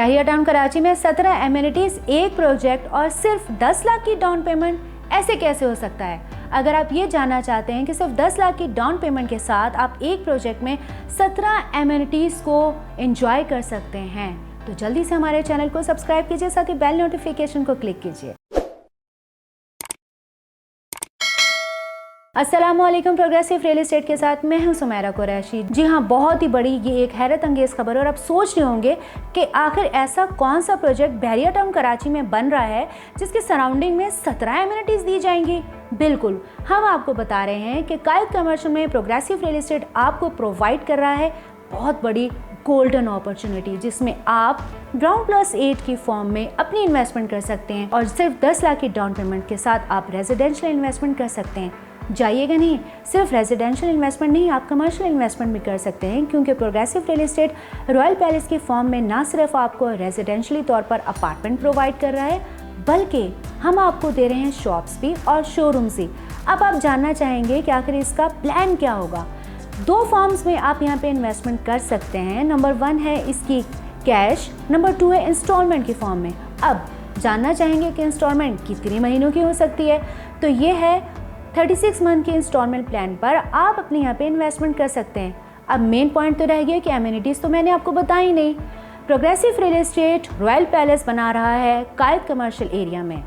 बहरिया town Karachi में 17 amenities, एक project और सिर्फ 10 लाख की डाउन पेमेंट, ऐसे कैसे हो सकता है? अगर आप ये जानना चाहते हैं कि सिर्फ 10 लाख की डाउन पेमेंट के साथ आप एक प्रोजेक्ट में 17 एमिनिटीज को एंजॉय कर सकते हैं, तो जल्दी से हमारे चैनल को सब्सक्राइब कीजिए, साथ ही बेल नोटिफिकेशन को क्लिक कीजिए। अस्सलामुअलैकुम, प्रोग्रेसिव रियल एस्टेट के साथ मैं हूं सुमेरा कुरैशी। जी हाँ, बहुत ही बड़ी ये एक हैरत अंगेज खबर है और आप सोच रहे होंगे कि आखिर ऐसा कौन सा प्रोजेक्ट बहरिया टाउन कराची में बन रहा है जिसके सराउंडिंग में 17 एमिनिटीज दी जाएंगी। बिल्कुल, हम आपको बता रहे हैं कि कायद कमर्शियल में प्रोग्रेसिव रियल एस्टेट आपको प्रोवाइड कर रहा है बहुत बड़ी गोल्डन अपॉर्चुनिटी, जिसमें आप ग्राउंड प्लस 8 की फॉर्म में अपनी इन्वेस्टमेंट कर सकते हैं और सिर्फ 10 लाख की डाउन पेमेंट के साथ आप रेजिडेंशियल इन्वेस्टमेंट कर सकते हैं। जाइएगा नहीं, सिर्फ रेजिडेंशियल इन्वेस्टमेंट नहीं, आप कमर्शियल इन्वेस्टमेंट भी कर सकते हैं, क्योंकि progressive real estate royal palace की फॉर्म में ना सिर्फ आपको रेजिडेंशियली तौर पर अपार्टमेंट प्रोवाइड कर रहा है, बल्कि हम आपको दे रहे हैं शॉप्स भी और शोरूम्स भी। अब आप जानना चाहेंगे कि आखिर इसका प्लान क्या होगा। 2 फॉर्म्स में आप यहाँ पे इन्वेस्टमेंट कर सकते हैं। नंबर 1 है इसकी कैश, नंबर 2 है इंस्टॉलमेंट की फॉर्म में। अब जानना चाहेंगे कि इंस्टॉलमेंट कितने महीनों की हो सकती है, तो ये है 36 मंथ के इंस्टॉलमेंट प्लान पर आप अपने यहाँ पे इन्वेस्टमेंट कर सकते हैं। अब मेन पॉइंट तो रह गया कि एमिनिटीज़ तो मैंने आपको बताई नहीं। Progressive real estate royal palace बना रहा है कायद कमर्शियल एरिया में।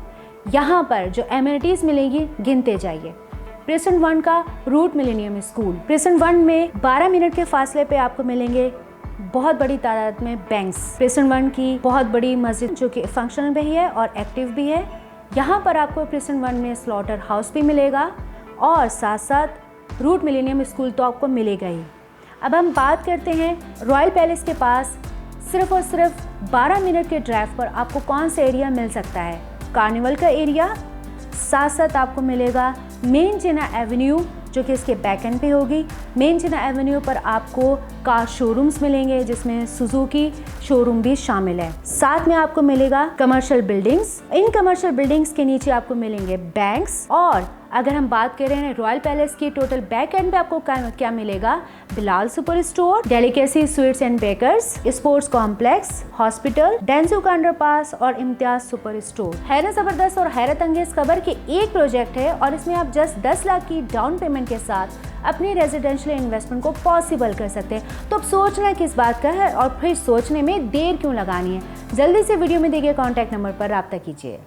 यहाँ पर जो एमिनिटीज़ मिलेंगी गिनते जाइए। प्रेसेंट 1 का रूट मिलेनियम स्कूल, प्रेसेंट 1 में 12 मिनट के फासले पे आपको मिलेंगे बहुत बड़ी तादाद में बैंक्स। प्रेसेंट 1 की बहुत बड़ी मस्जिद जो कि फंक्शनल भी है और एक्टिव भी है। यहाँ पर आपको प्रेसेंट 1 में स्लॉटर हाउस भी मिलेगा और साथ साथ रूट मिलेनियम स्कूल तो आपको मिलेगा ही। अब हम बात करते हैं रॉयल पैलेस के पास सिर्फ और सिर्फ 12 मिनट के ड्राइव पर आपको कौन सा एरिया मिल सकता है। कार्निवल का एरिया, साथ साथ आपको मिलेगा मेन जिना एवेन्यू जो कि इसके बैक एंड पे होगी। मेन जिना एवेन्यू पर आपको कार शोरूम्स मिलेंगे, जिसमें सुजुकी शोरूम भी शामिल है। साथ में आपको मिलेगा commercial buildings. In commercial buildings के नीचे आपको मिलेंगे बैंक्स। और अगर हम बात कर रहे हैं रॉयल पैलेस की टोटल बैक एंड पे आपको क्या मिलेगा, Bilal super store, delicacy sweets and bakers, sports complex, hospital, डेंसू का अंडरपास और इम्तियाज सुपर स्टोर। हैरत जबरदस्त और हैरत अंगेज खबर कि एक प्रोजेक्ट है और इसमें आप जस्ट 10 लाख की डाउन पेमेंट के साथ अपनी रेजिडेंशियल इन्वेस्टमेंट को पॉसिबल कर सकते हैं। तो अब सोचना किस बात का है और फिर सोचने में देर क्यों लगानी है। जल्दी से वीडियो में दिए गए कॉन्टैक्ट नंबर पर राब्ता कीजिए।